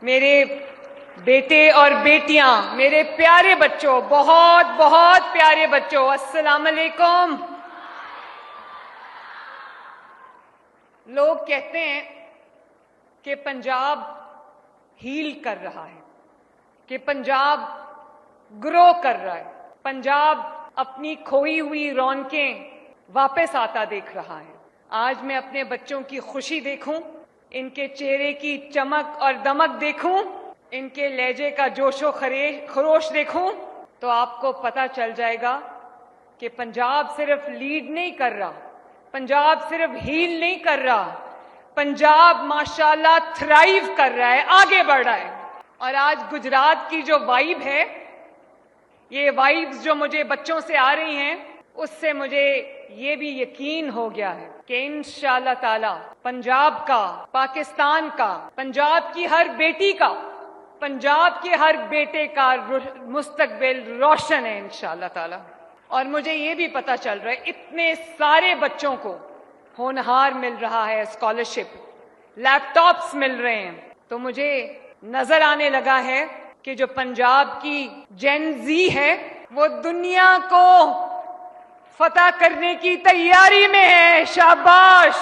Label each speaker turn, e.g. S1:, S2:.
S1: میرے بیٹے اور بیٹیاں، میرے پیارے بچوں، بہت بہت پیارے بچوں، السلام علیکم۔ لوگ کہتے ہیں کہ پنجاب ہیل کر رہا ہے، کہ پنجاب گرو کر رہا ہے، پنجاب اپنی کھوئی ہوئی رونقیں واپس آتا دیکھ رہا ہے۔ آج میں اپنے بچوں کی خوشی دیکھوں، ان کے چہرے کی چمک اور دمک دیکھوں، ان کے لہجے کا جوش و خروش دیکھوں تو آپ کو پتہ چل جائے گا کہ پنجاب صرف لیڈ نہیں کر رہا، پنجاب صرف ہیل نہیں کر رہا، پنجاب ماشاءاللہ تھرائیو کر رہا ہے، آگے بڑھ رہا ہے۔ اور آج گجرات کی جو وائب ہے، یہ وائبز جو مجھے بچوں سے آ رہی ہیں، اس سے مجھے یہ بھی یقین ہو گیا ہے کہ انشاءاللہ تعالی پنجاب کا، پاکستان کا، پنجاب کی ہر بیٹی کا، پنجاب کے ہر بیٹے کا مستقبل روشن ہے انشاءاللہ تعالی۔ اور مجھے یہ بھی پتہ چل رہا ہے اتنے سارے بچوں کو ہونہار مل رہا ہے، اسکالرشپ، لیپ ٹاپس مل رہے ہیں، تو مجھے نظر آنے لگا ہے کہ جو پنجاب کی جین زی ہے وہ دنیا کو فتح کرنے کی تیاری میں ہے۔ شاباش۔